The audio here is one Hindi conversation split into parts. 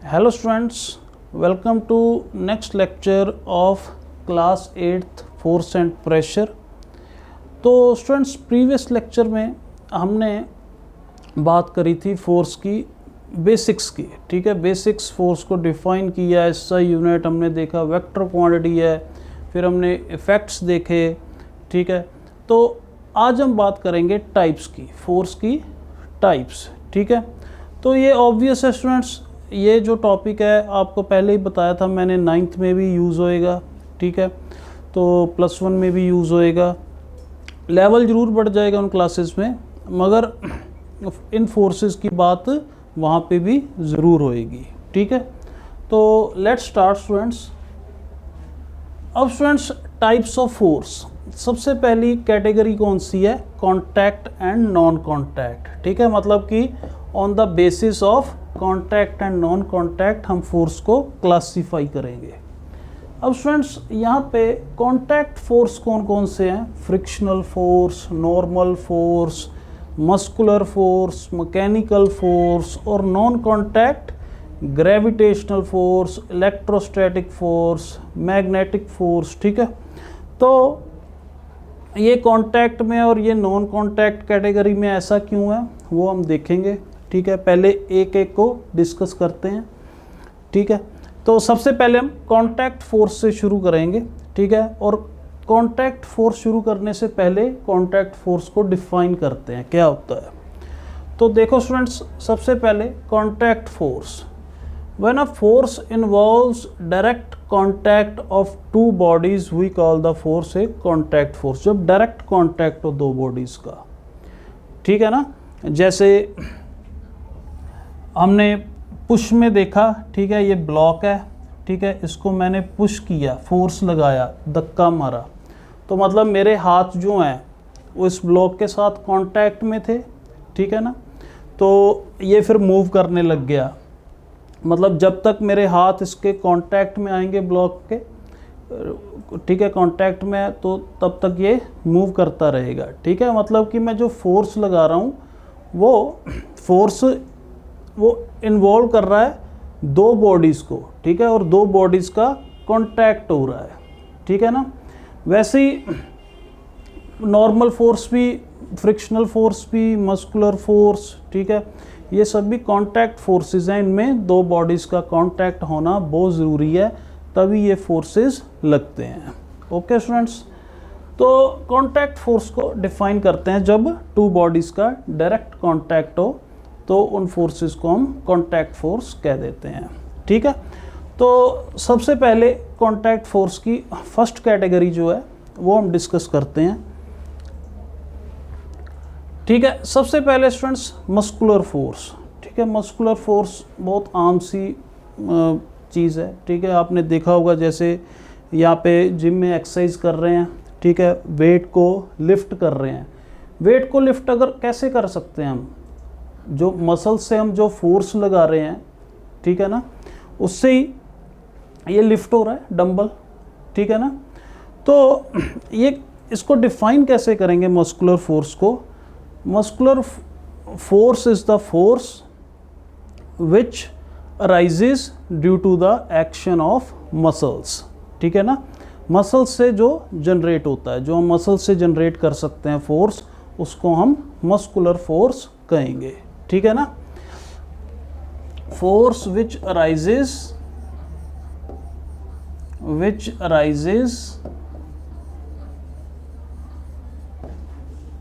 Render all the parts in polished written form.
Hello students, welcome to next lecture of class 8th force and pressure। तो स्टूडेंट्स प्रीवियस लेक्चर में हमने बात करी थी फोर्स की बेसिक्स की, ठीक है। बेसिक्स फोर्स को डिफाइन किया, SI यूनिट हमने देखा, वेक्टर क्वांटिटी है, फिर हमने इफ़ेक्ट्स देखे, ठीक है। तो आज हम बात करेंगे टाइप्स की, फोर्स की टाइप्स, ठीक है। तो ये ऑब्वियस है स्टूडेंट्स, ये जो टॉपिक है आपको पहले ही बताया था मैंने, 9th में भी यूज़ होएगा, ठीक है। तो +1 में भी यूज़ होएगा, लेवल ज़रूर बढ़ जाएगा उन क्लासेस में, मगर इन फोर्सेस की बात वहाँ पे भी ज़रूर होएगी, ठीक है। तो लेट्स स्टार्ट स्टूडेंट्स। अब स्टूडेंट्स टाइप्स ऑफ फोर्स, सबसे पहली कैटेगरी कौन सी है? कॉन्टैक्ट एंड नॉन कॉन्टैक्ट, ठीक है। मतलब कि on the basis of contact and non contact हम फोर्स को क्लासीफाई करेंगे। अब स्टूडेंट्स यहाँ पे कॉन्टैक्ट फोर्स कौन कौन से हैं? Frictional force, normal force, muscular force, mechanical force, और non contact gravitational force, electrostatic force, magnetic force, ठीक है। तो ये कॉन्टैक्ट में और ये नॉन कॉन्टैक्ट कैटेगरी में ऐसा क्यों है वो हम देखेंगे, ठीक है। पहले एक एक को डिस्कस करते हैं, ठीक है। तो सबसे पहले हम कॉन्टैक्ट फोर्स से शुरू करेंगे, ठीक है। और कॉन्टैक्ट फोर्स शुरू करने से पहले कॉन्टैक्ट फोर्स को डिफाइन करते हैं, क्या होता है। तो देखो स्टूडेंट्स, सबसे पहले contact force, when a force involves direct contact of two bodies we call the force a contact force. जब डायरेक्ट कॉन्टैक्ट हो दो बॉडीज का, ठीक है ना। जैसे हमने पुश में देखा, ठीक है, ये ब्लॉक है, ठीक है, इसको मैंने पुश किया, फोर्स लगाया, धक्का मारा, तो मतलब मेरे हाथ जो हैं वो इस ब्लॉक के साथ कांटेक्ट में थे, ठीक है ना। तो ये फिर मूव करने लग गया, मतलब जब तक मेरे हाथ इसके कांटेक्ट में आएंगे ब्लॉक के, ठीक है, कांटेक्ट में, तो तब तक ये मूव करता रहेगा, ठीक है। मतलब कि मैं जो फोर्स लगा रहा हूँ वो फोर्स वो इन्वॉल्व कर रहा है दो बॉडीज़ को, ठीक है, और दो बॉडीज़ का कांटेक्ट हो रहा है, ठीक है ना। वैसे ही नॉर्मल फोर्स भी, फ्रिक्शनल फोर्स भी, मस्कुलर फोर्स, ठीक है, ये सब भी कांटेक्ट फोर्सेस हैं। इनमें दो बॉडीज़ का कांटेक्ट होना बहुत ज़रूरी है, तभी ये फोर्सेस लगते हैं। ओके स्टूडेंट्स, तो कांटेक्ट फोर्स को डिफाइन करते हैं, जब टू बॉडीज़ का डायरेक्ट कांटेक्ट हो तो उन फोर्सेस को हम कांटेक्ट फोर्स कह देते हैं, ठीक है। तो सबसे पहले कांटेक्ट फोर्स की फर्स्ट कैटेगरी जो है वो हम डिस्कस करते हैं, ठीक है। सबसे पहले स्टूडेंट्स मस्कुलर फोर्स, ठीक है। मस्कुलर फोर्स बहुत आम सी चीज़ है, ठीक है। आपने देखा होगा, जैसे यहाँ पे जिम में एक्सरसाइज कर रहे हैं, ठीक है, वेट को लिफ्ट कर रहे हैं। वेट को लिफ्ट अगर कैसे कर सकते हैं हम? जो मसल से हम जो फोर्स लगा रहे हैं, ठीक है ना, उससे ही ये लिफ्ट हो रहा है, डंबल, ठीक है ना। तो ये इसको डिफाइन कैसे करेंगे मस्कुलर फोर्स को? Muscular force is the force which arises due to the action of muscles, ठीक है ना। मसल्स से जो जनरेट होता है, जो हम मसल से जनरेट कर सकते हैं फोर्स, उसको हम मस्कुलर फोर्स कहेंगे, ठीक है ना। Force which arises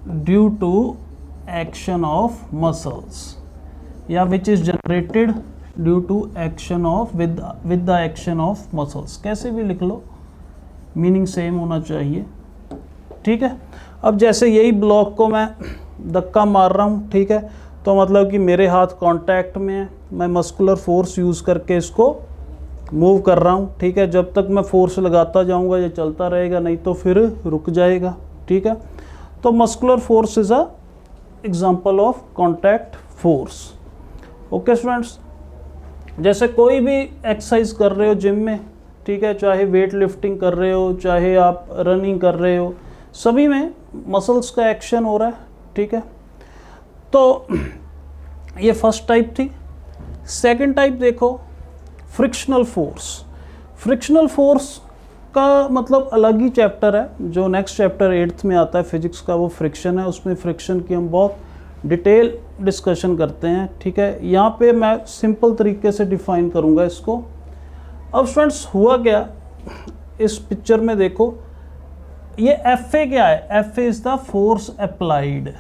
due to action of muscles, या which is generated due to action of with the action of muscles, कैसे भी लिख लो, मीनिंग सेम होना चाहिए, ठीक है। अब जैसे यही ब्लॉक को मैं धक्का मार रहा हूँ, ठीक है, तो मतलब कि मेरे हाथ कांटेक्ट में है, मैं मस्कुलर फोर्स यूज़ करके इसको मूव कर रहा हूँ, ठीक है। जब तक मैं फोर्स लगाता जाऊँगा ये चलता रहेगा, नहीं तो फिर रुक जाएगा, ठीक है। तो muscular force is a example of contact force. Okay students, जैसे कोई भी एक्सरसाइज कर रहे हो जिम में, ठीक है, चाहे वेट लिफ्टिंग कर रहे हो, चाहे आप रनिंग कर रहे हो, सभी में मसल्स का एक्शन हो रहा है, ठीक है। तो ये फर्स्ट टाइप थी। सेकंड टाइप देखो, फ्रिक्शनल फोर्स। फ्रिक्शनल फोर्स का मतलब अलग ही चैप्टर है, जो नेक्स्ट चैप्टर 8th में आता है फिजिक्स का, वो फ्रिक्शन है। उसमें फ्रिक्शन की हम बहुत डिटेल डिस्कशन करते हैं, ठीक है। यहाँ पे मैं सिंपल तरीके से डिफाइन करूँगा इसको। अब स्टूडेंट्स हुआ क्या, इस पिक्चर में देखो, ये FA क्या है, FA is the force applied,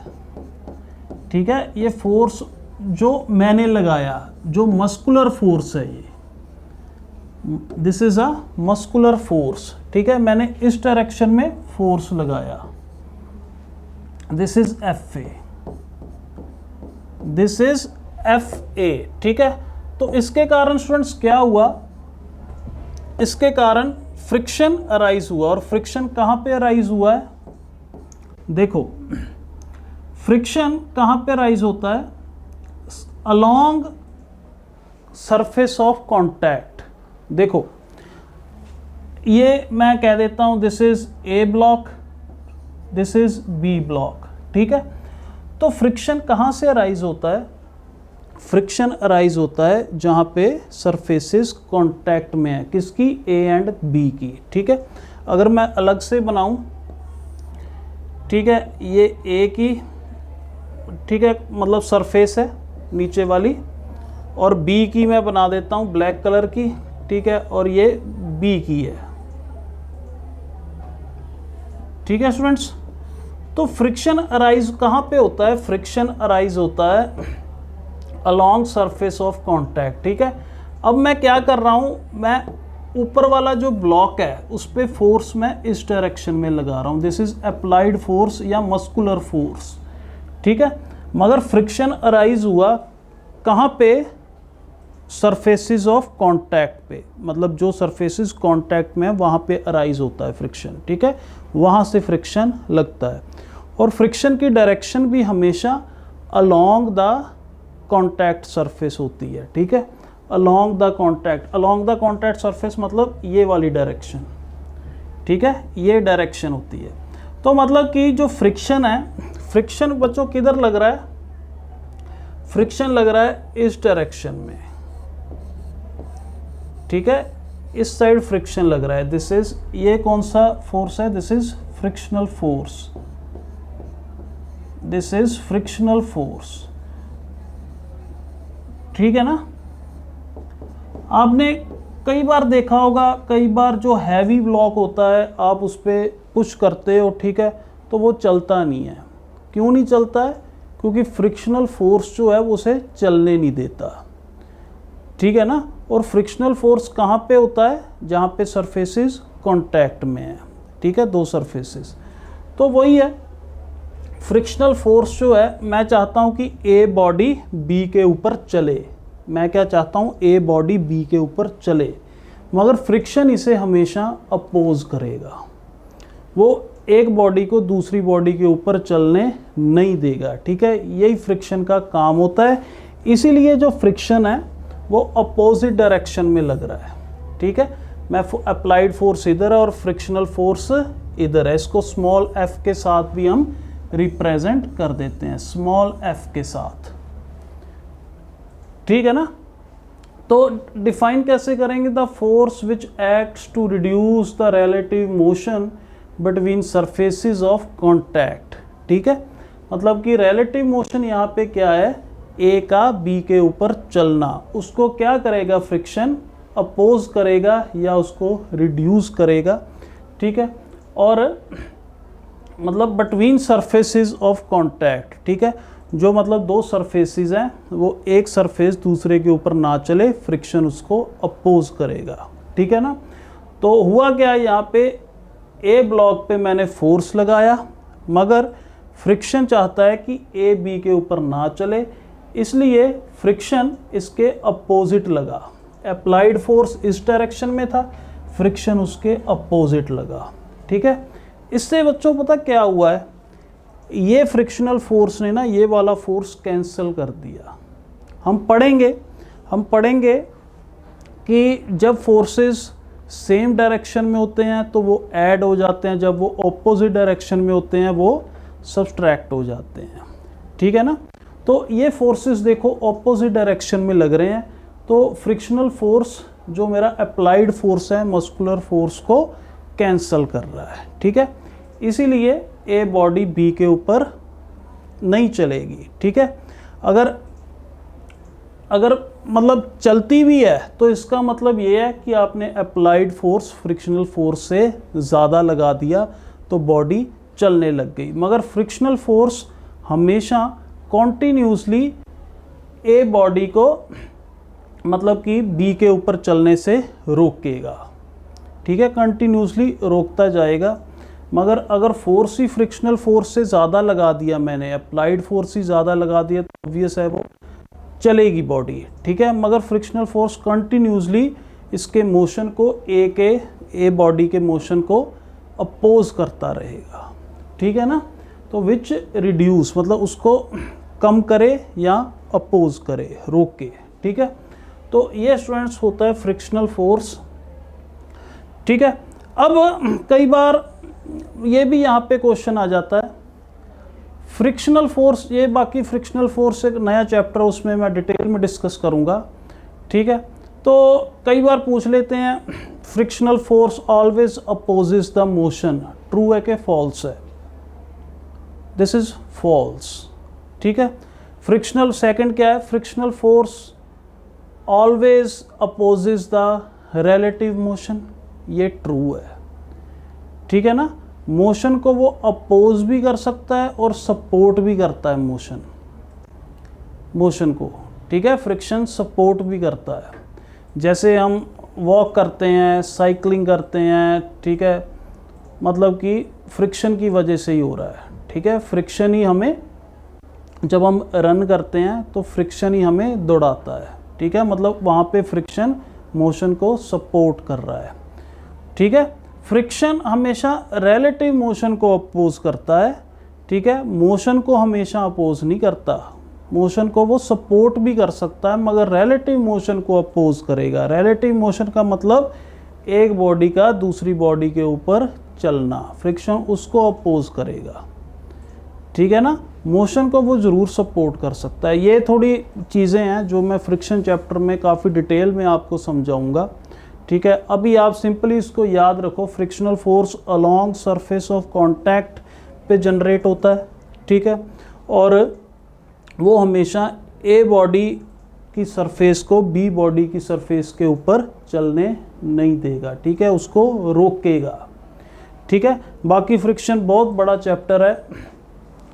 ठीक है। ये फोर्स जो मैंने लगाया, जो मस्कुलर फोर्स है, ये this is a muscular force, ठीक है। मैंने इस डायरेक्शन में फोर्स लगाया, this is FA, this is FA, ठीक है। तो इसके कारण स्टूडेंट्स क्या हुआ, इसके कारण फ्रिक्शन अराइज हुआ। और फ्रिक्शन कहाँ पे अराइज हुआ है, देखो फ्रिक्शन कहाँ पे अराइज होता है, अलोंग सरफेस ऑफ कांटेक्ट। देखो ये मैं कह देता हूं this is A block, this is B block, ठीक है। तो फ्रिक्शन कहाँ से अराइज होता है, फ्रिक्शन अराइज होता है जहाँ पे सरफेसेस कांटेक्ट में है, किसकी, A एंड B की, ठीक है। अगर मैं अलग से बनाऊं, ठीक है, ये A की, ठीक है, मतलब सरफेस है नीचे वाली, और B की मैं बना देता हूं ब्लैक कलर की, ठीक है, और ये B की है, ठीक है स्टूडेंट्स। तो फ्रिक्शन अराइज कहाँ पे होता है, फ्रिक्शन अराइज होता है अलोंग सरफेस ऑफ कांटेक्ट, ठीक है। अब मैं क्या कर रहा हूं, मैं ऊपर वाला जो ब्लॉक है उस पे फोर्स मैं इस डायरेक्शन में लगा रहा हूं, दिस इज अप्लाइड फोर्स या मस्कुलर फोर्स, ठीक है। मगर फ्रिक्शन अराइज हुआ कहाँ पे, सरफेसेस ऑफ कांटेक्ट पे, मतलब जो सरफेसेस कांटेक्ट में है वहाँ पे अराइज होता है फ्रिक्शन, ठीक है, वहाँ से फ्रिक्शन लगता है। और फ्रिक्शन की डायरेक्शन भी हमेशा अलोंग द कांटेक्ट सरफेस होती है, ठीक है, अलोंग द कांटेक्ट सरफेस मतलब ये वाली डायरेक्शन, ठीक है, ये डायरेक्शन होती है। तो मतलब कि जो फ्रिक्शन है, फ्रिक्शन बच्चों किधर लग रहा है, फ्रिक्शन लग रहा है इस डायरेक्शन में, ठीक है, इस साइड फ्रिक्शन लग रहा है, दिस इज, ये कौन सा फोर्स है, this is frictional force, this is frictional force, ठीक है ना। आपने कई बार देखा होगा, कई बार जो हैवी ब्लॉक होता है आप उस पर पुश करते हो, ठीक है, तो वो चलता नहीं है। क्यों नहीं चलता है, क्योंकि फ्रिक्शनल फोर्स जो है वो उसे चलने नहीं देता, ठीक है ना। और फ्रिक्शनल फोर्स कहाँ पे होता है, जहाँ पे सरफेसेस कांटेक्ट में है, ठीक है, दो सरफेसेस। तो वही है, फ्रिक्शनल फोर्स जो है, मैं चाहता हूँ कि A बॉडी B के ऊपर चले, मैं क्या चाहता हूँ, A बॉडी B के ऊपर चले, मगर फ्रिक्शन इसे हमेशा अपोज करेगा, वो एक बॉडी को दूसरी बॉडी के ऊपर चलने नहीं देगा, ठीक है। यही फ्रिक्शन का काम होता है, इसीलिए जो फ्रिक्शन है वो अपोजिट डायरेक्शन में लग रहा है, ठीक है। मैं अप्लाइड फोर्स इधर है और फ्रिक्शनल फोर्स इधर है, इसको स्मॉल f के साथ भी हम रिप्रेजेंट कर देते हैं, स्मॉल f के साथ, ठीक है ना। तो डिफाइन कैसे करेंगे, the force which acts to reduce the relative motion between surfaces of contact, ठीक है। मतलब कि रिलेटिव मोशन यहाँ पे क्या है, A का B के ऊपर चलना, उसको क्या करेगा, फ्रिक्शन अपोज करेगा या उसको रिड्यूस करेगा, ठीक है। और मतलब बिटवीन सरफेसेस ऑफ कांटेक्ट, ठीक है, जो मतलब दो सरफेसेस हैं वो एक सरफेस दूसरे के ऊपर ना चले, फ्रिक्शन उसको अपोज करेगा, ठीक है ना। तो हुआ क्या, यहाँ पे A ब्लॉक पे मैंने फोर्स लगाया, मगर फ्रिक्शन चाहता है कि A B के ऊपर ना चले, इसलिए फ्रिक्शन इसके अपोजिट लगा। अप्लाइड फोर्स इस डायरेक्शन में था, फ्रिक्शन उसके अपोजिट लगा, ठीक है। इससे बच्चों पता क्या हुआ है, ये फ्रिक्शनल फोर्स ने ना ये वाला फोर्स कैंसिल कर दिया। हम पढ़ेंगे कि जब फोर्सेस सेम डायरेक्शन में होते हैं तो वो ऐड हो जाते हैं, जब वो ऑपोजिट डायरेक्शन में होते हैं वो सब्सट्रैक्ट हो जाते हैं, ठीक है ना। तो ये फोर्सेस देखो ऑपोजिट डायरेक्शन में लग रहे हैं, तो फ्रिक्शनल फोर्स जो मेरा अप्लाइड फोर्स है मस्कुलर फोर्स को कैंसल कर रहा है, ठीक है। इसीलिए ए बॉडी बी के ऊपर नहीं चलेगी, ठीक है। अगर मतलब चलती भी है तो इसका मतलब ये है कि आपने अप्लाइड फोर्स फ्रिक्शनल फोर्स से ज़्यादा लगा दिया तो बॉडी चलने लग गई, मगर फ्रिक्शनल फोर्स हमेशा कॉन्टिन्यूसली ए बॉडी को मतलब कि बी के ऊपर चलने से रोकेगा, ठीक है, कंटिन्यूसली रोकता जाएगा। मगर अगर फोर्स ही फ्रिक्शनल फोर्स से ज़्यादा लगा दिया मैंने, अप्लाइड फोर्स ही ज़्यादा लगा दिया तो ऑब्वियस है वो चलेगी बॉडी, ठीक है। मगर फ्रिक्शनल फोर्स कंटिन्यूसली इसके मोशन को ए बॉडी के मोशन को अपोज करता रहेगा, ठीक है ना। तो विच रिड्यूस मतलब उसको कम करे या अपोज करे, रोके, ठीक है। तो ये स्टूडेंट्स होता है फ्रिक्शनल फोर्स, ठीक है। अब कई बार ये भी यहाँ पे क्वेश्चन आ जाता है फ्रिक्शनल फोर्स, ये बाकी फ्रिक्शनल फोर्स एक नया चैप्टर उसमें मैं डिटेल में डिस्कस करूँगा, ठीक है। तो कई बार पूछ लेते हैं frictional force always opposes the motion, true है कि फॉल्स है? दिस इज फॉल्स, ठीक है। फ्रिक्शनल सेकंड क्या है, frictional force always opposes the relative motion, ये ट्रू है, ठीक है ना। मोशन को वो अपोज भी कर सकता है और सपोर्ट भी करता है मोशन को, ठीक है। फ्रिक्शन सपोर्ट भी करता है, जैसे हम वॉक करते हैं, साइकिलिंग करते हैं, ठीक है, मतलब कि फ्रिक्शन की वजह से ही हो रहा है, ठीक है। फ्रिक्शन ही हमें, जब हम रन करते हैं तो फ्रिक्शन ही हमें दौड़ाता है, ठीक है, मतलब वहाँ पे फ्रिक्शन मोशन को सपोर्ट कर रहा है, ठीक है। फ्रिक्शन हमेशा रिलेटिव मोशन को अपोज करता है, ठीक है, मोशन को हमेशा अपोज नहीं करता, मोशन को वो सपोर्ट भी कर सकता है मगर रिलेटिव मोशन को अपोज करेगा। रिलेटिव मोशन का मतलब एक बॉडी का दूसरी बॉडी के ऊपर चलना, फ्रिक्शन उसको अपोज करेगा, ठीक है ना। मोशन को वो ज़रूर सपोर्ट कर सकता है। ये थोड़ी चीज़ें हैं जो मैं फ्रिक्शन चैप्टर में काफ़ी डिटेल में आपको समझाऊंगा, ठीक है। अभी आप सिंपली इसको याद रखो, frictional force along surface of contact पे जनरेट होता है, ठीक है, और वो हमेशा ए बॉडी की सरफेस को बी बॉडी की सरफेस के ऊपर चलने नहीं देगा, ठीक है, उसको रोकेगा, ठीक है। बाकी फ्रिक्शन बहुत बड़ा चैप्टर है,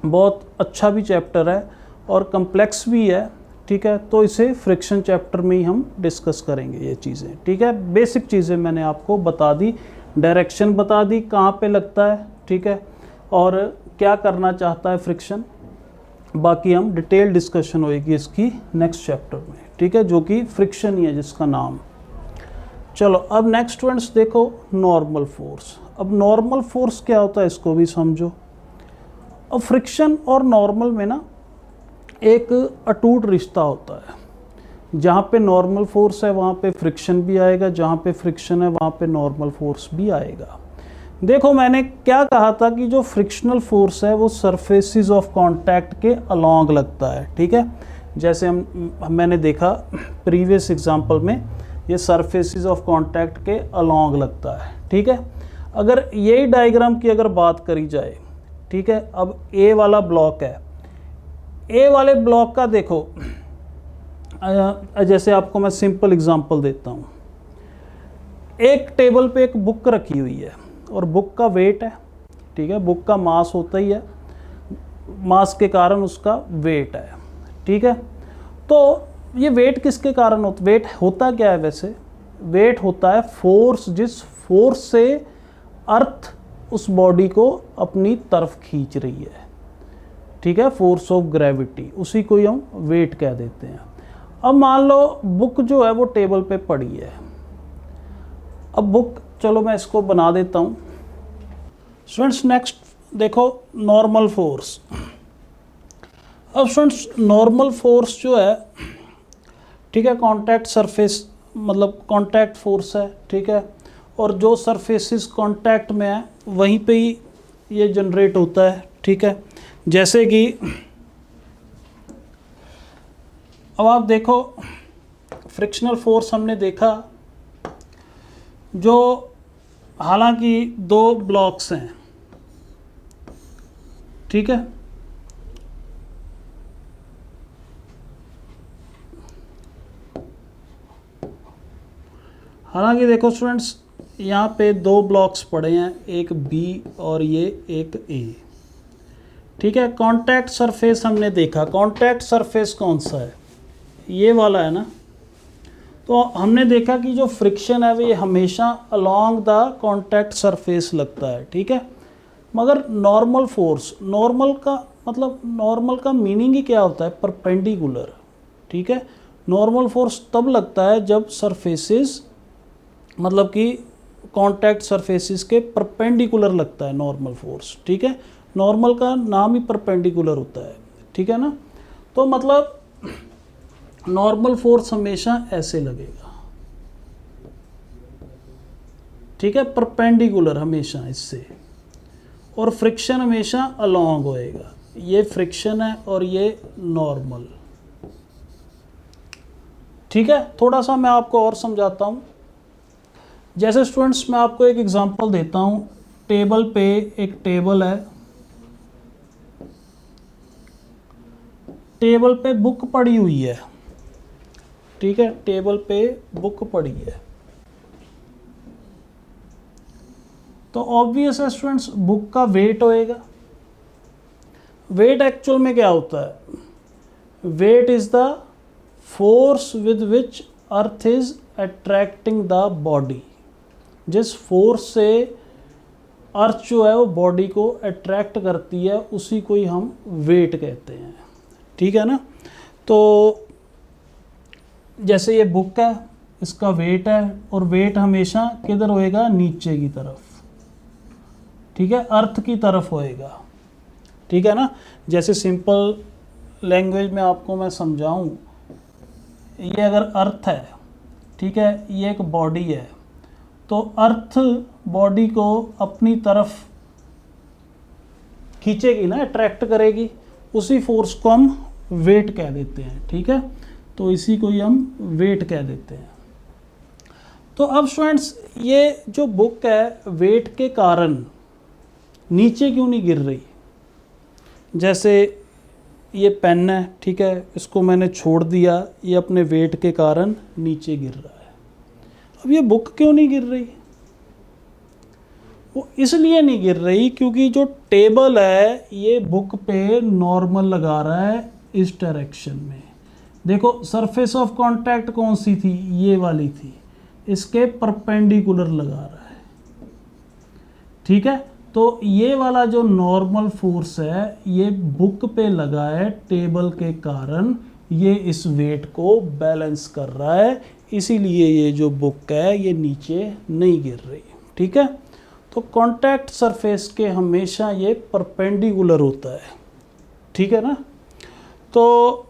बहुत अच्छा भी चैप्टर है और कम्प्लेक्स भी है, ठीक है। तो इसे फ्रिक्शन चैप्टर में ही हम डिस्कस करेंगे ये चीज़ें, ठीक है। बेसिक चीज़ें मैंने आपको बता दी, डायरेक्शन बता दी कहाँ पे लगता है, ठीक है, और क्या करना चाहता है फ्रिक्शन। बाकी हम डिटेल डिस्कशन होएगी इसकी नेक्स्ट चैप्टर में, ठीक है, जो कि फ्रिक्शन ही है जिसका नाम। चलो अब नेक्स्ट स्टूडेंट्स देखो नॉर्मल फोर्स। अब नॉर्मल फोर्स क्या होता है इसको भी समझो। अब फ्रिक्शन और नॉर्मल में ना एक अटूट रिश्ता होता है, जहाँ पे नॉर्मल फोर्स है वहाँ पे फ्रिक्शन भी आएगा, जहाँ पे फ्रिक्शन है वहाँ पे नॉर्मल फोर्स भी आएगा। देखो मैंने क्या कहा था कि जो फ्रिक्शनल फोर्स है वो सरफेसेस ऑफ कांटेक्ट के अलोंग लगता है, ठीक है। जैसे मैंने देखा प्रीवियस एग्जांपल में ये सरफेसेस ऑफ कांटेक्ट के अलोंग लगता है, ठीक है। अगर यही डायग्राम की अगर बात करी जाए, ठीक है, अब ए वाला ब्लॉक है, ए वाले ब्लॉक का देखो, जैसे आपको मैं सिंपल एग्जांपल देता हूँ। एक टेबल पे एक बुक रखी हुई है और बुक का वेट है, ठीक है, बुक का मास होता ही है, मास के कारण उसका वेट है, ठीक है। तो ये वेट किसके कारण होता, वेट होता क्या है वैसे? वेट होता है फोर्स, जिस फोर्स से अर्थ उस बॉडी को अपनी तरफ खींच रही है, ठीक है, फोर्स ऑफ ग्रेविटी, उसी को ही हम वेट कह देते हैं। अब मान लो बुक जो है वो टेबल पे पड़ी है। अब बुक, चलो मैं इसको बना देता हूँ। स्टूडेंट्स नेक्स्ट देखो नॉर्मल फोर्स। अब स्टूडेंट्स नॉर्मल फोर्स जो है, ठीक है, कांटेक्ट सरफेस मतलब कांटेक्ट फोर्स है, ठीक है, और जो सरफेसेस कांटेक्ट में है वहीं पे ही ये जनरेट होता है, ठीक है। जैसे कि अब आप देखो फ्रिक्शनल फोर्स हमने देखा जो हालांकि दो ब्लॉक्स हैं, ठीक है, हालांकि देखो स्टूडेंट्स यहाँ पे दो ब्लॉक्स पड़े हैं, एक बी और ये एक ए, ठीक है। कांटेक्ट सरफेस हमने देखा, कांटेक्ट सरफेस कौन सा है, ये वाला है ना। तो हमने देखा कि जो फ्रिक्शन है वो हमेशा अलोंग द कांटेक्ट सरफेस लगता है, ठीक है। मगर नॉर्मल फोर्स, नॉर्मल का मीनिंग ही क्या होता है, परपेंडिकुलर, ठीक है। नॉर्मल फोर्स तब लगता है जब सरफेसेस मतलब कि कांटेक्ट सरफेसेस के परपेंडिकुलर लगता है नॉर्मल फोर्स, ठीक है। नॉर्मल का नाम ही परपेंडिकुलर होता है, ठीक है ना। तो मतलब नॉर्मल फोर्स हमेशा ऐसे लगेगा, ठीक है, परपेंडिकुलर हमेशा इससे, और फ्रिक्शन हमेशा अलोंग होएगा। ये फ्रिक्शन है और ये नॉर्मल, ठीक है। थोड़ा सा मैं आपको और समझाता हूँ। जैसे स्टूडेंट्स मैं आपको एक एग्जांपल देता हूँ। टेबल पे एक टेबल है, टेबल पे बुक पड़ी हुई है, ठीक है, टेबल पे बुक पड़ी है। तो ऑब्वियस है स्टूडेंट्स बुक का वेट होएगा। वेट एक्चुअल में क्या होता है, weight is the force with which earth is attracting the body. जिस फोर्स से अर्थ जो है वो बॉडी को अट्रैक्ट करती है उसी को ही हम वेट कहते हैं, ठीक है ना। तो जैसे ये बुक है, इसका वेट है, और वेट हमेशा किधर होएगा, नीचे की तरफ, ठीक है, अर्थ की तरफ होएगा, ठीक है ना। जैसे सिंपल लैंग्वेज में आपको मैं समझाऊं, ये अगर अर्थ है, ठीक है, ये एक बॉडी है, तो अर्थ बॉडी को अपनी तरफ खींचेगी ना, अट्रैक्ट करेगी, उसी फोर्स को हम वेट कह देते हैं, ठीक है। तो इसी को ही हम वेट कह देते हैं। तो अब स्टूडेंट्स ये जो बुक है वेट के कारण नीचे क्यों नहीं गिर रही। जैसे ये पेन है, ठीक है, इसको मैंने छोड़ दिया, ये अपने वेट के कारण नीचे गिर रहा है। अब ये बुक क्यों नहीं गिर रही, वो इसलिए नहीं गिर रही क्योंकि जो टेबल है ये बुक पे नॉर्मल लगा रहा है इस डायरेक्शन में। देखो सरफेस ऑफ कांटेक्ट कौन सी थी, ये वाली थी, इसके परपेंडिकुलर लगा रहा है, ठीक है। तो ये वाला जो नॉर्मल फोर्स है ये बुक पे लगा है टेबल के कारण, ये इस वेट को बैलेंस कर रहा है, इसीलिए ये जो बुक है ये नीचे नहीं गिर रही, ठीक है। तो कांटेक्ट सरफेस के हमेशा ये परपेंडिकुलर होता है, ठीक है ना। तो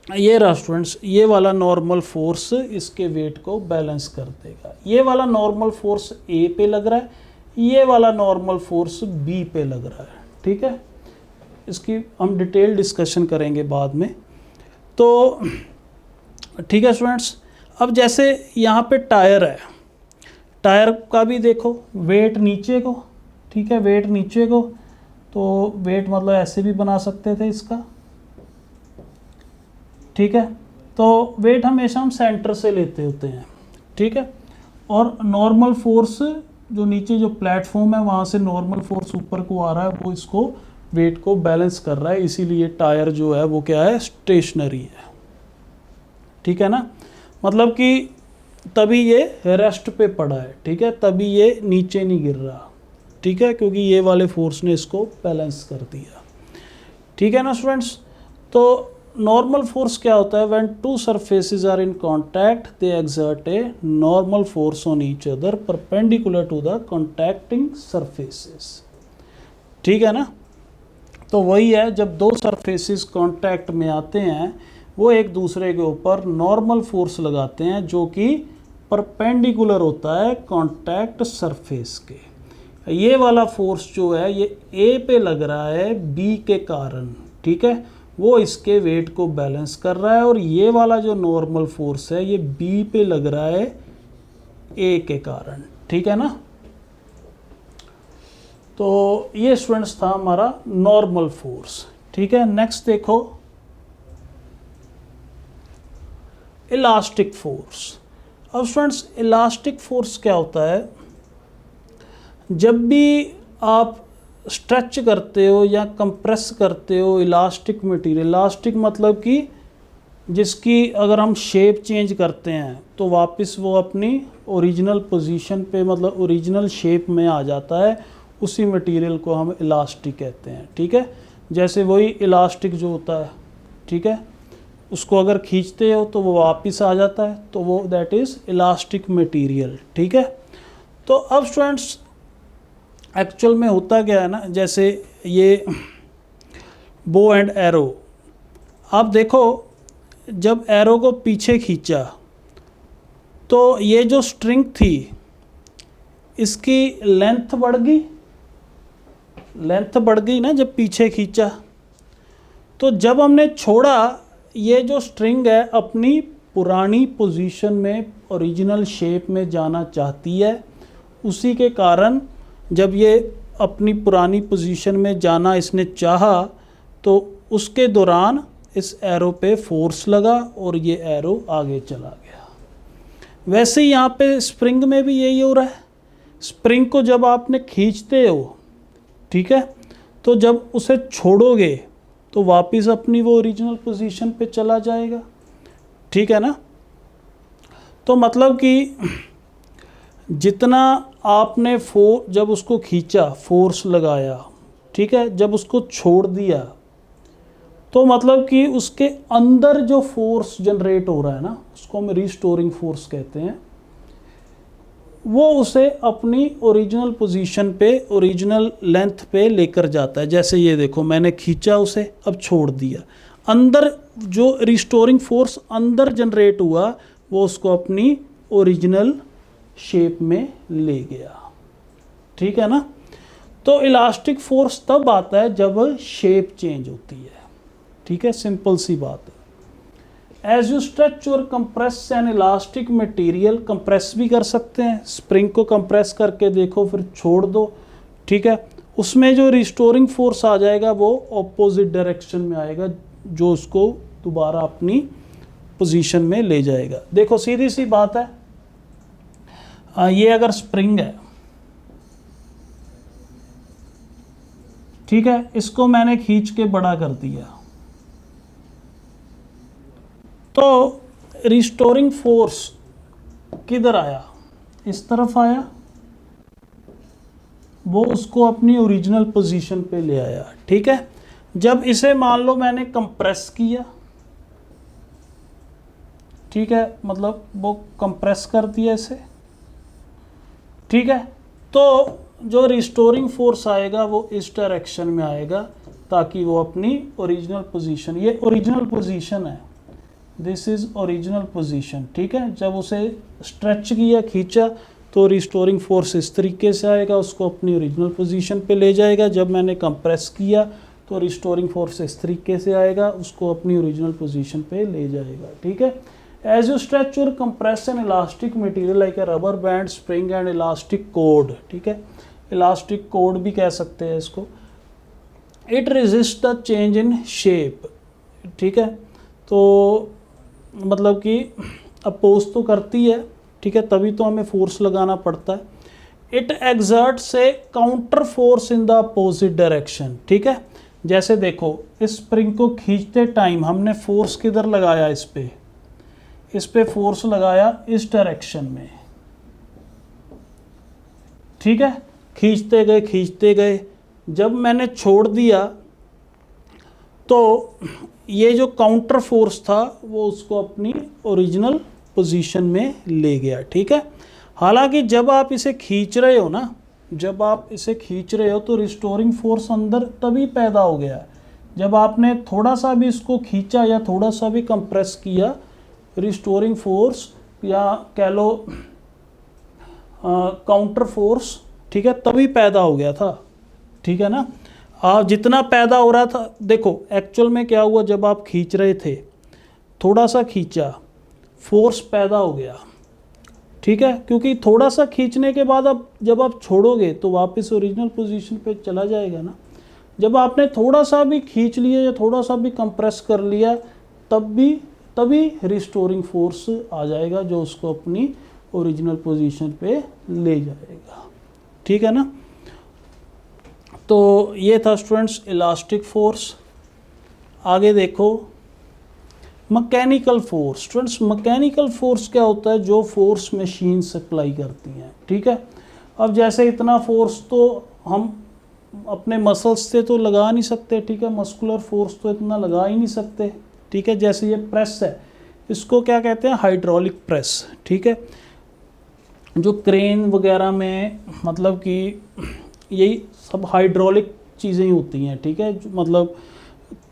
ये रहा स्टूडेंट्स, ये वाला नॉर्मल फोर्स इसके वेट को बैलेंस कर देगा। ये वाला नॉर्मल फोर्स ए पे लग रहा है, ये वाला नॉर्मल फोर्स बी पे लग रहा है, ठीक है। इसकी हम डिटेल डिस्कशन करेंगे बाद में। तो ठीक है स्टूडेंट्स, अब जैसे यहाँ पे टायर है, टायर का भी देखो वेट नीचे को, ठीक है, वेट नीचे को, तो वेट मतलब ऐसे भी बना सकते थे इसका, ठीक है। तो वेट हमेशा हम सेंटर से लेते होते हैं, ठीक है। और नॉर्मल फोर्स जो नीचे जो प्लेटफॉर्म है वहाँ से नॉर्मल फोर्स ऊपर को आ रहा है, वो इसको वेट को बैलेंस कर रहा है, इसीलिए टायर जो है वो क्या है, स्टेशनरी है, ठीक है ना। मतलब कि तभी ये रेस्ट पे पड़ा है, ठीक है, तभी ये नीचे नहीं गिर रहा, ठीक है, क्योंकि ये वाले फोर्स ने इसको बैलेंस कर दिया, ठीक है ना स्टूडेंट्स। तो नॉर्मल फोर्स क्या होता है, when two surfaces are in contact they exert a normal force on each other perpendicular to the contacting surfaces, ठीक है ना। तो वही है, जब दो सरफेसेस कांटेक्ट में आते हैं वो एक दूसरे के ऊपर नॉर्मल फोर्स लगाते हैं जो कि परपेंडिकुलर होता है कांटेक्ट सरफेस के। ये वाला फोर्स जो है ये ए पे लग रहा है बी के कारण, ठीक है, वो इसके वेट को बैलेंस कर रहा है, और ये वाला जो नॉर्मल फोर्स है ये बी पे लग रहा है ए के कारण, ठीक है ना। तो ये स्टूडेंट्स था हमारा नॉर्मल फोर्स, ठीक है। नेक्स्ट देखो इलास्टिक फोर्स। अब स्टूडेंट्स इलास्टिक फोर्स क्या होता है, जब भी आप स्ट्रेच करते हो या कंप्रेस करते हो इलास्टिक मटेरियल, इलास्टिक मतलब कि जिसकी अगर हम शेप चेंज करते हैं तो वापस वो अपनी ओरिजिनल पोजीशन पे मतलब ओरिजिनल शेप में आ जाता है, उसी मटेरियल को हम इलास्टिक कहते हैं, ठीक है। जैसे वही इलास्टिक जो होता है, ठीक है, उसको अगर खींचते हो तो वो वापस आ जाता है, तो वो दैट इज़ इलास्टिक मटेरियल, ठीक है। तो अब स्टूडेंट्स एक्चुअल में होता क्या है ना, जैसे ये बो एंड एरो, आप देखो जब एरो को पीछे खींचा तो ये जो स्ट्रिंग थी इसकी लेंथ बढ़ गई, लेंथ बढ़ गई ना जब पीछे खींचा। तो जब हमने छोड़ा, ये जो स्ट्रिंग है अपनी पुरानी पोजीशन में ओरिजिनल शेप में जाना चाहती है, उसी के कारण जब ये अपनी पुरानी पोजीशन में जाना इसने चाहा तो उसके दौरान इस एरो पे फोर्स लगा और ये एरो आगे चला गया। वैसे ही यहाँ पे स्प्रिंग में भी यही हो रहा है। स्प्रिंग को जब आपने खींचते हो, ठीक है, तो जब उसे छोड़ोगे तो वापस अपनी वो ओरिजिनल पोजीशन पे चला जाएगा, ठीक है ना। तो मतलब कि जितना आपने जब उसको खींचा फोर्स लगाया, ठीक है, जब उसको छोड़ दिया तो मतलब कि उसके अंदर जो फोर्स जनरेट हो रहा है ना, उसको हम रिस्टोरिंग फोर्स कहते हैं, वो उसे अपनी ओरिजिनल पोजीशन पे ओरिजिनल लेंथ पे लेकर जाता है। जैसे ये देखो मैंने खींचा उसे, अब छोड़ दिया, अंदर जो रिस्टोरिंग फोर्स अंदर जनरेट हुआ वो उसको अपनी ओरिजिनल शेप में ले गया, ठीक है ना। तो इलास्टिक फोर्स तब आता है जब शेप चेंज होती है, ठीक है, सिंपल सी बात है। एज यू स्ट्रेच और compress N elastic material, compress भी कर सकते हैं, स्प्रिंग को कंप्रेस करके देखो फिर छोड़ दो, ठीक है, उसमें जो रिस्टोरिंग फोर्स आ जाएगा वो ऑपोजिट डायरेक्शन में आएगा, जो उसको दोबारा अपनी पोजीशन में ले जाएगा। देखो सीधी सी बात है, ये अगर स्प्रिंग है, ठीक है, इसको मैंने खींच के बड़ा कर दिया तो रिस्टोरिंग फोर्स किधर आया, इस तरफ आया, वो उसको अपनी ओरिजिनल पोजीशन पे ले आया, ठीक है। जब इसे मान लो मैंने कंप्रेस किया, ठीक है, मतलब वो कंप्रेस कर दिया इसे, ठीक है, तो जो रिस्टोरिंग फोर्स आएगा वो इस डायरेक्शन में आएगा ताकि वो अपनी ओरिजिनल पोजीशन, ये ओरिजिनल पोजीशन है, दिस इज ओरिजिनल पोजीशन, ठीक है। जब उसे स्ट्रेच किया, खींचा, तो रिस्टोरिंग फोर्स इस तरीके से आएगा, उसको अपनी ओरिजिनल पोजीशन पे ले जाएगा। जब मैंने कंप्रेस किया तो रिस्टोरिंग फोर्स इस तरीके से आएगा, उसको अपनी ओरिजिनल पोजीशन पे ले जाएगा, ठीक है। एज यू स्ट्रेच और compress N elastic material like a rubber band, spring and elastic code, ठीक है, इलास्टिक कोड भी कह सकते हैं इसको। It resist the change in shape, ठीक है, तो मतलब कि अपोज तो करती है, ठीक है, तभी तो हमें फोर्स लगाना पड़ता है। It exerts A counter force in the opposite direction, ठीक है। जैसे देखो इस स्प्रिंग को खींचते टाइम हमने फोर्स किधर लगाया, इस पे फोर्स लगाया इस डायरेक्शन में, ठीक है, खींचते गए, जब मैंने छोड़ दिया तो ये जो काउंटर फोर्स था वो उसको अपनी ओरिजिनल पोजीशन में ले गया, ठीक है। हालांकि जब आप इसे खींच रहे हो ना, जब आप इसे खींच रहे हो तो रिस्टोरिंग फोर्स अंदर तभी पैदा हो गया जब आपने थोड़ा सा भी इसको खींचा या थोड़ा सा भी कंप्रेस किया, रिस्टोरिंग फोर्स या कह लो काउंटर फोर्स, ठीक है, तभी पैदा हो गया था, ठीक है ना। आप जितना पैदा हो रहा था, देखो एक्चुअल में क्या हुआ, जब आप खींच रहे थे थोड़ा सा खींचा, फोर्स पैदा हो गया, ठीक है, क्योंकि थोड़ा सा खींचने के बाद अब जब आप छोड़ोगे तो वापस ओरिजिनल पोजीशन पे चला जाएगा ना। जब आपने थोड़ा सा भी खींच लिया या थोड़ा सा भी कंप्रेस कर लिया तभी रिस्टोरिंग फोर्स आ जाएगा जो उसको अपनी ओरिजिनल पोजीशन पे ले जाएगा। ठीक है ना। तो ये था स्टूडेंट्स इलास्टिक फोर्स। आगे देखो mechanical force. Students mechanical force क्या होता है? जो फोर्स मशीन अप्लाई करती हैं। ठीक है, अब जैसे इतना फोर्स तो हम अपने मसल्स से तो लगा नहीं सकते। ठीक है, मस्कुलर फोर्स तो इतना लगा ही नहीं सकते। ठीक है, जैसे ये प्रेस है, इसको क्या कहते हैं? Hydraulic press. ठीक है, जो क्रेन वगैरह में मतलब कि यही सब हाइड्रोलिक चीज़ें ही होती हैं। ठीक है, मतलब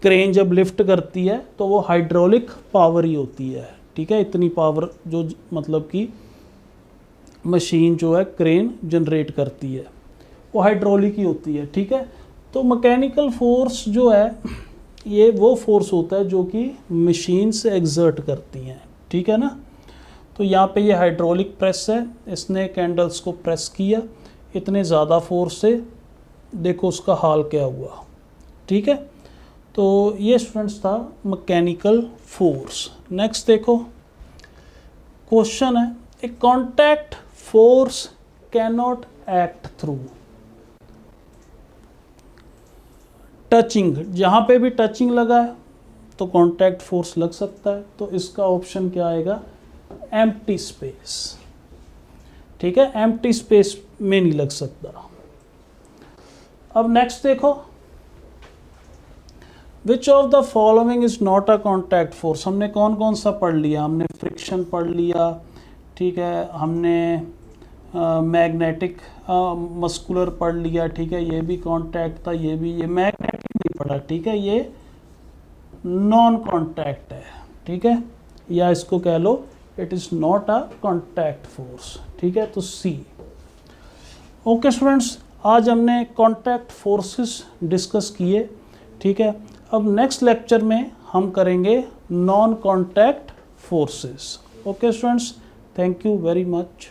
क्रेन जब लिफ्ट करती है तो वो हाइड्रोलिक पावर ही होती है। ठीक है, इतनी पावर जो मतलब कि मशीन जो है क्रेन जनरेट करती है वो हाइड्रोलिक ही होती है। ठीक है, तो मैकेनिकल फोर्स जो है ये वो फोर्स होता है जो कि मशीन से एग्जर्ट करती हैं। ठीक है ना। तो यहाँ पे ये हाइड्रोलिक प्रेस है, इसने कैंडल्स को प्रेस किया इतने ज़्यादा फोर्स से, देखो उसका हाल क्या हुआ। ठीक है, तो ये स्टूडेंट्स था मैकेनिकल फोर्स। नेक्स्ट देखो क्वेश्चन है, a contact force can not act through touching. जहाँ पे भी टचिंग लगा है तो कॉन्टैक्ट फोर्स लग सकता है, तो इसका ऑप्शन क्या आएगा? Empty space. ठीक है, एम्प्टी स्पेस में नहीं लग सकता। अब नेक्स्ट देखो, which of the following is not a contact force. हमने कौन कौन सा पढ़ लिया? हमने फ्रिक्शन पढ़ लिया। ठीक है, हमने मैग्नेटिक मस्कुलर पढ़ लिया। ठीक है, ये भी कॉन्टैक्ट था, ये भी, ये मैग्नेटिक नहीं पढ़ा। ठीक है, ये नॉन कॉन्टैक्ट है। ठीक है, या इसको कह लो it is not a contact force. ठीक है, तो सी। ओके स्टूडेंट्स, आज हमने कॉन्टैक्ट फोर्सेस डिस्कस किए। ठीक है, अब नेक्स्ट लेक्चर में हम करेंगे non contact forces. Okay students, thank you very much.